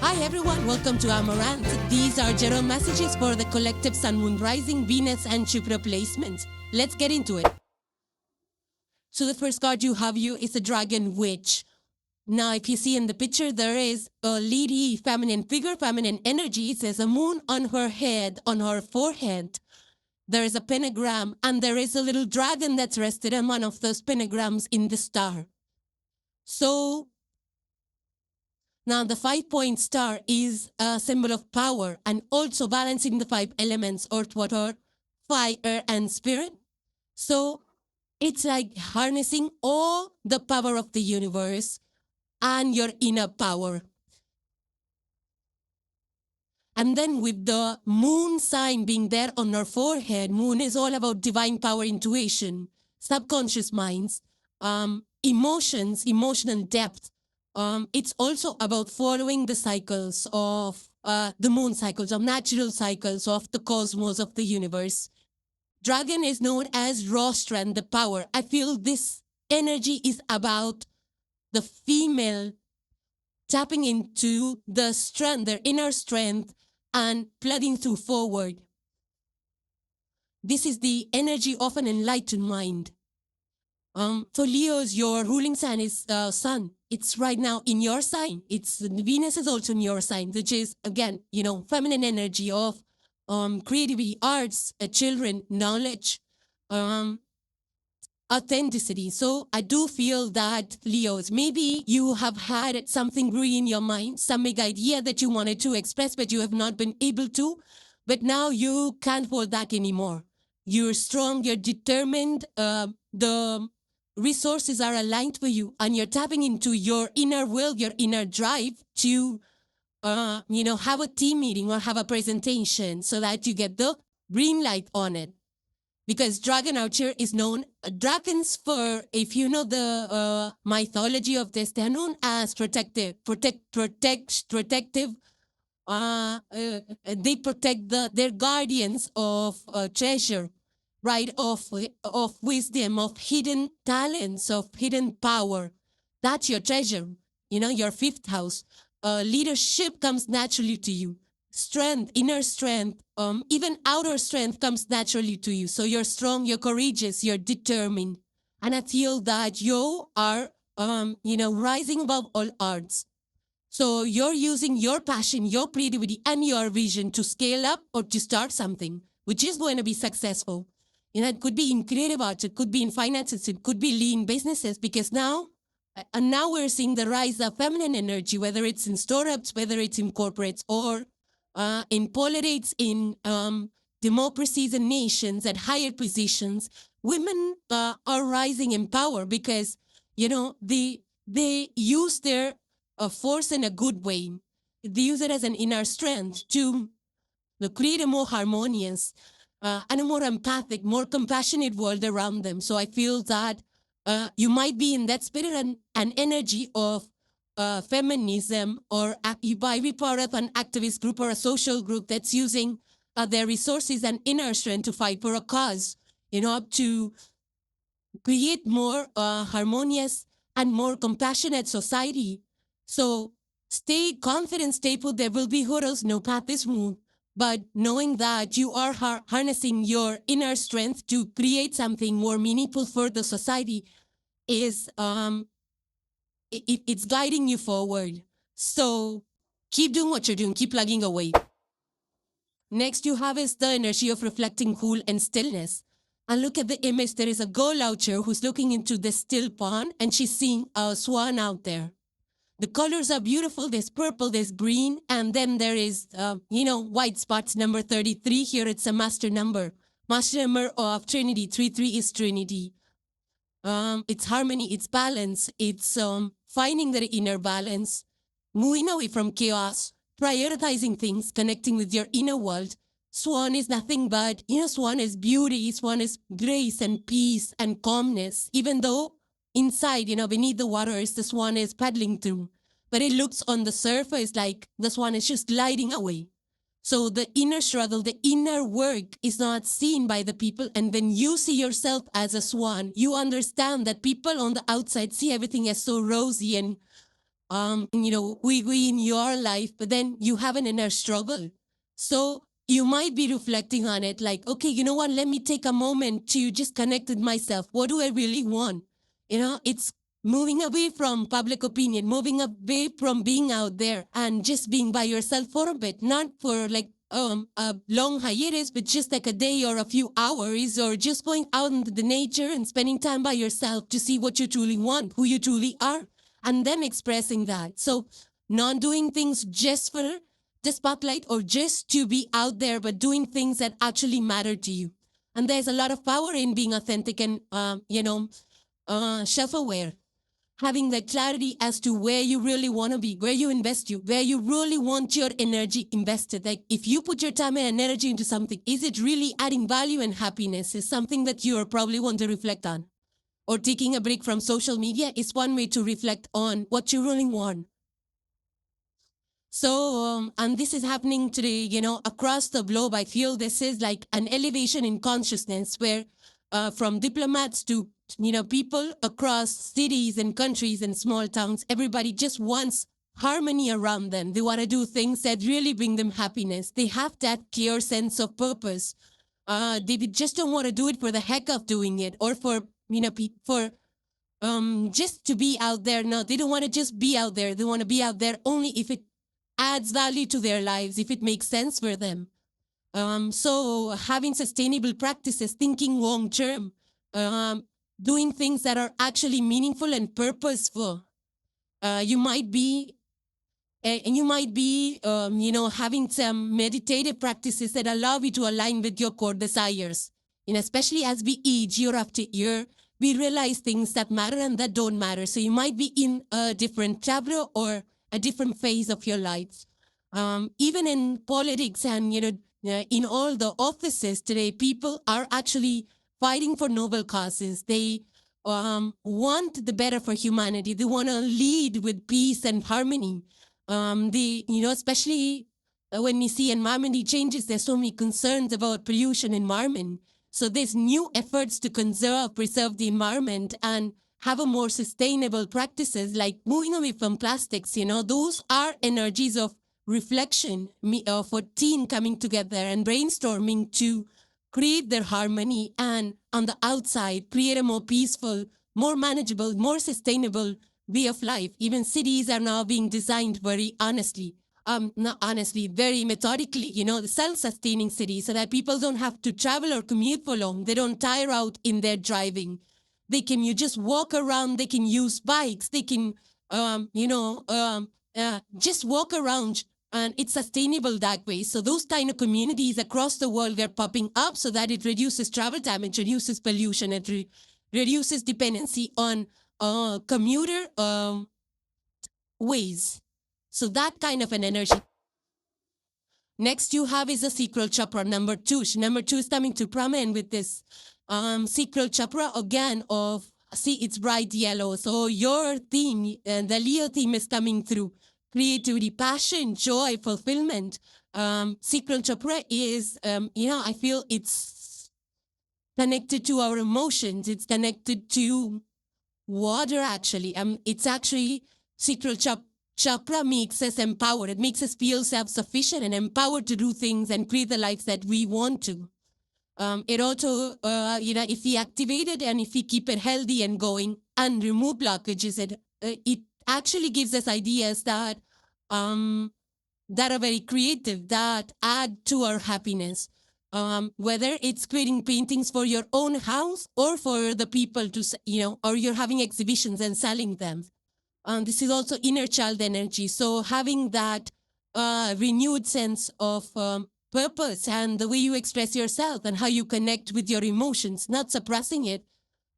Hi everyone, welcome to Amaranth. These are general messages for the collective Sun, Moon, Rising, Venus and Jupiter placements. Let's get into it. So the first card you have is a Dragon Witch. Now if you see in the picture, there is a lady, feminine figure, feminine energy. It says a moon on her head, on her forehead. There is a pentagram and there is a little dragon that's rested on one of those pentagrams in the star. So now the 5-point star is a symbol of power and also balancing the 5 elements, earth, water, fire, and spirit. So it's like harnessing all the power of the universe and your inner power. And then with the moon sign being there on our forehead, moon is all about divine power, intuition, subconscious minds, emotions, emotional depth. It's also about following the cycles of the moon cycles, of natural cycles of the cosmos, of the universe. Dragon is known as raw strength, the power. I feel this energy is about the female tapping into the strength, their inner strength, and plugging through forward. This is the energy of an enlightened mind. For Leos, your ruling sign is Sun. It's right now in your sign. Venus is also in your sign, which is, again, feminine energy of creativity, arts, children, knowledge, authenticity. So I do feel that, Leos, maybe you have had something brewing in your mind, some big idea that you wanted to express, but you have not been able to. But now you can't hold back anymore. You're strong, you're determined, the resources are aligned for you, and you're tapping into your inner will, your inner drive to, have a team meeting or have a presentation so that you get the green light on it. Because dragon out here is known, dragon's fur, if you know the mythology of this, they're known as protective. They protect their guardians of treasure, right? Of wisdom, of hidden talents, of hidden power. That's your treasure, your 5th house. Leadership comes naturally to you. Strength, inner strength, even outer strength comes naturally to you. So you're strong, you're courageous, you're determined. And I feel that you are, rising above all odds. So you're using your passion, your creativity, and your vision to scale up or to start something, which is going to be successful. It could be in creative arts, it could be in finances, it could be lean businesses, because now we're seeing the rise of feminine energy, whether it's in startups, whether it's in corporates, or in politics, in democracies and nations at higher positions. Women are rising in power because, they use their force in a good way. They use it as an inner strength to create a more harmonious and a more empathic, more compassionate world around them. So I feel that you might be in that spirit and energy of feminism, or you might be part of an activist group or a social group that's using their resources and inner strength to fight for a cause, to create more harmonious and more compassionate society. So stay confident, stay put. There will be hurdles, no path is smooth. But knowing that you are harnessing your inner strength to create something more meaningful for the society is it's guiding you forward. So keep doing what you're doing, keep plugging away. Next you have is the energy of reflecting cool and stillness. And look at the image. There is a girl out here who's looking into the still pond and she's seeing a swan out there. The colors are beautiful. There's purple, there's green, and then there is, white spots, number 33. Here it's a master number. Master number of Trinity. 33 is Trinity. It's harmony, it's balance, it's finding the inner balance, moving away from chaos, prioritizing things, connecting with your inner world. Swan is nothing but, swan is beauty, swan is grace and peace and calmness, even though inside, beneath the waters, the swan is paddling through. But it looks on the surface like the swan is just gliding away. So the inner struggle, the inner work is not seen by the people. And when you see yourself as a swan, you understand that people on the outside see everything as so rosy and we in your life, but then you have an inner struggle. So you might be reflecting on it like, okay, you know what? Let me take a moment to just connect with myself. What do I really want? It's moving away from public opinion, moving away from being out there and just being by yourself for a bit, not for like a long hiatus, but just like a day or a few hours, or just going out into the nature and spending time by yourself to see what you truly want, who you truly are, and then expressing that. So not doing things just for the spotlight or just to be out there, but doing things that actually matter to you. And there's a lot of power in being authentic and, self-aware, having the clarity as to where you really want to be, where you invest where you really want your energy invested. Like if you put your time and energy into something, is it really adding value and happiness? Is something that you probably want to reflect on. Or taking a break from social media is one way to reflect on what you really want. So, and this is happening today, across the globe. I feel this is like an elevation in consciousness where from diplomats to, people across cities and countries and small towns, everybody just wants harmony around them. They want to do things that really bring them happiness. They have that clear sense of purpose. They just don't want to do it for the heck of doing it or for, just to be out there. No, they don't want to just be out there. They want to be out there only if it adds value to their lives, if it makes sense for them. So having sustainable practices, thinking long term, doing things that are actually meaningful and purposeful. You might be having some meditative practices that allow you to align with your core desires. And especially as we age year after year, we realize things that matter and that don't matter. So you might be in a different chapter or a different phase of your life. Even in politics and, in all the offices today, people are actually fighting for noble causes. They want the better for humanity. They want to lead with peace and harmony. Especially when we see environmental changes, there's so many concerns about pollution environment. So there's new efforts to preserve the environment and have a more sustainable practices like moving away from plastics. Those are energies of reflection of a team coming together and brainstorming to create their harmony and on the outside create a more peaceful, more manageable, more sustainable way of life. Even cities are now being designed very honestly, not honestly, very methodically, the self-sustaining cities so that people don't have to travel or commute for long. They don't tire out in their driving. They can just walk around. They can use bikes. They can, just walk around, and it's sustainable that way. So those kind of communities across the world are popping up so that it reduces travel time, it reduces pollution, it reduces dependency on commuter ways. So that kind of an energy. Next you have is the sacral chakra, number 2. Number 2 is coming to prominent with this sacral chakra again of, see, it's bright yellow. So your theme, the Leo theme is coming through. Creativity, passion, joy, fulfillment. Sacral chakra is, I feel it's connected to our emotions. It's connected to water, actually. It's actually sacral chakra makes us empowered. It makes us feel self-sufficient and empowered to do things and create the lives that we want to. It also, if we activate it and if we keep it healthy and going and remove blockages, it actually gives us ideas that are very creative, that add to our happiness. Whether it's creating paintings for your own house or for the people to, or you're having exhibitions and selling them. This is also inner child energy. So having that renewed sense of purpose and the way you express yourself and how you connect with your emotions, not suppressing it,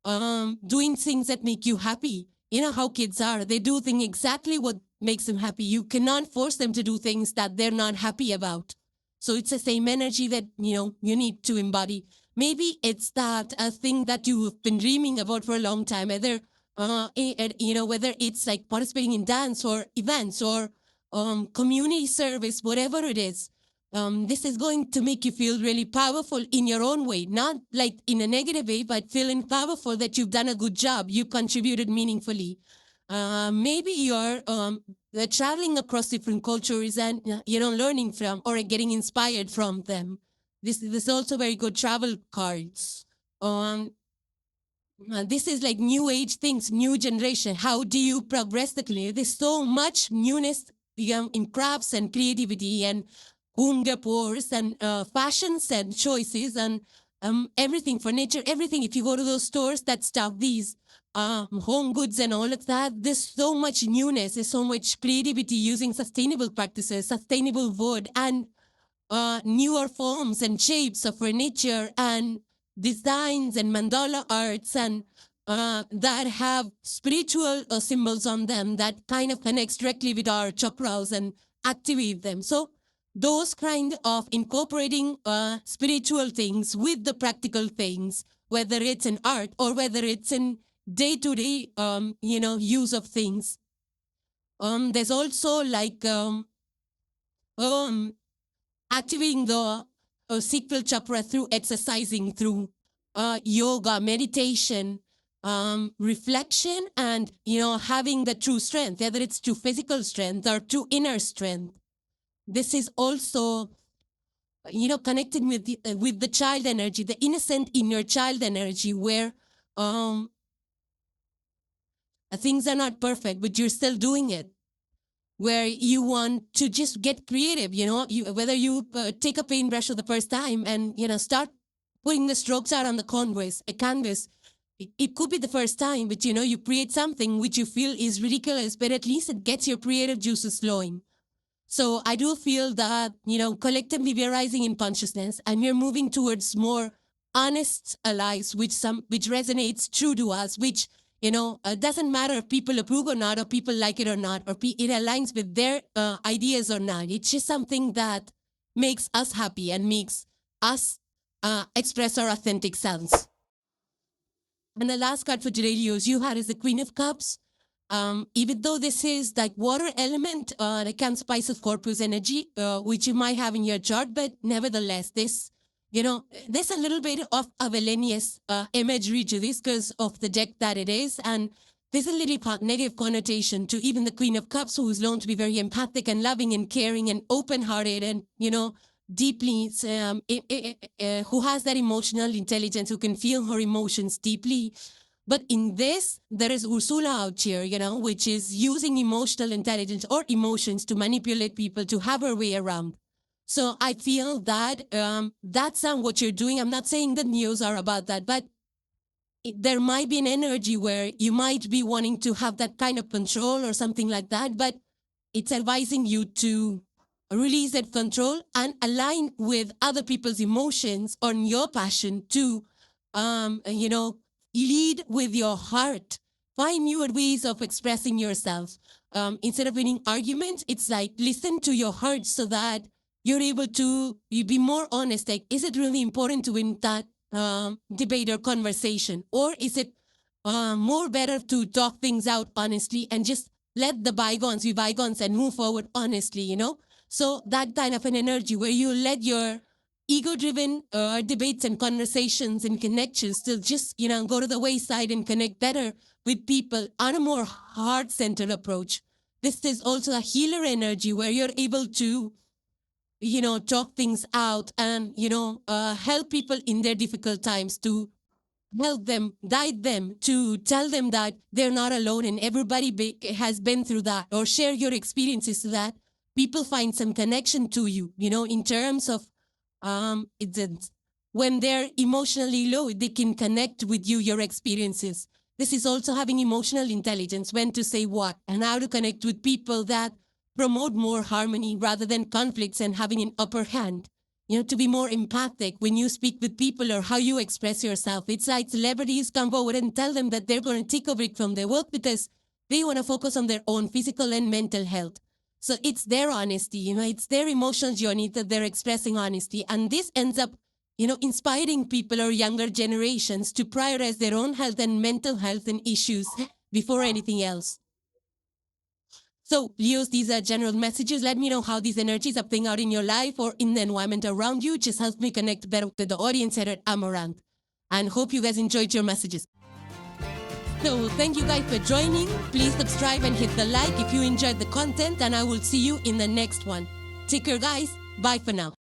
doing things that make you happy. How kids are. They do things exactly what makes them happy. You cannot force them to do things that they're not happy about. So it's the same energy that, you need to embody. Maybe it's that a thing that you've been dreaming about for a long time, whether it's like participating in dance or events or community service, whatever it is. This is going to make you feel really powerful in your own way, not like in a negative way, but feeling powerful that you've done a good job, you contributed meaningfully. maybe you're traveling across different cultures and learning from or getting inspired from them. This is also very good travel cards. This is like new age things, new generation. How do you progress the career? There's so much newness in crafts and creativity and hunger pores and fashions and choices and everything, furniture, everything. If you go to those stores that stock these home goods and all of that, there's so much newness. There's so much creativity using sustainable practices, sustainable wood, and newer forms and shapes of furniture and designs and mandala arts and that have spiritual symbols on them that kind of connects directly with our chakras and activate them. So those kind of incorporating spiritual things with the practical things, whether it's in art or whether it's in day-to-day, use of things. There's also like activating the sacral chakra through exercising, through yoga, meditation, reflection, and having the true strength, whether it's true physical strength or true inner strength. This is also connected with the child energy, the innocent inner child energy, where things are not perfect, but you're still doing it. Where you want to just get creative, whether you take a paintbrush for the first time and start putting the strokes out on the canvas. It could be the first time, but you create something which you feel is ridiculous, but at least it gets your creative juices flowing. So I do feel that collectively we are rising in consciousness and we're moving towards more honest lives, which resonates true to us, which doesn't matter if people approve or not, or people like it or not, or it aligns with their ideas or not. It's just something that makes us happy and makes us express our authentic selves. And the last card for today to use you had is the Queen of Cups. Even though this is like water element, the Cancer Spice of Scorpio's energy, which you might have in your chart, but nevertheless, this there's a little bit of a villainous imagery to this because of the deck that it is. And there's a little negative connotation to even the Queen of Cups, who is known to be very empathic and loving and caring and open-hearted and, deeply, who has that emotional intelligence, who can feel her emotions deeply. But in this, there is Ursula out here, which is using emotional intelligence or emotions to manipulate people, to have her way around. So I feel that that's what you're doing. I'm not saying that news are about that, but there might be an energy where you might be wanting to have that kind of control or something like that, but it's advising you to release that control and align with other people's emotions on your passion to, lead with your heart. Find newer ways of expressing yourself. Instead of winning arguments, it's like listen to your heart so that you're able to be more honest. Like, is it really important to win that debate or conversation? Or is it more better to talk things out honestly and just let the bygones be bygones and move forward honestly, So that kind of an energy where you let your ego-driven debates and conversations and connections still just, go to the wayside and connect better with people on a more heart-centered approach. This is also a healer energy where you're able to talk things out and, help people in their difficult times, to help them, guide them, to tell them that they're not alone and everybody has been through that, or share your experiences so that people find some connection to you, in terms of when they're emotionally low, they can connect with you, your experiences. This is also having emotional intelligence, when to say what and how to connect with people that promote more harmony rather than conflicts and having an upper hand. To be more empathic when you speak with people or how you express yourself. It's like celebrities come forward and tell them that they're going to take a break from their work because they want to focus on their own physical and mental health. So it's their honesty, it's their emotional journey that they're expressing honesty. And this ends up, inspiring people or younger generations to prioritize their own health and mental health and issues before anything else. So, Leos, these are general messages. Let me know how these energies are playing out in your life or in the environment around you. Just helps me connect better with the audience here at Amaranth. And hope you guys enjoyed your messages. So thank you guys for joining. Please subscribe and hit the like if you enjoyed the content, and I will see you in the next one. Take care, guys. Bye for now.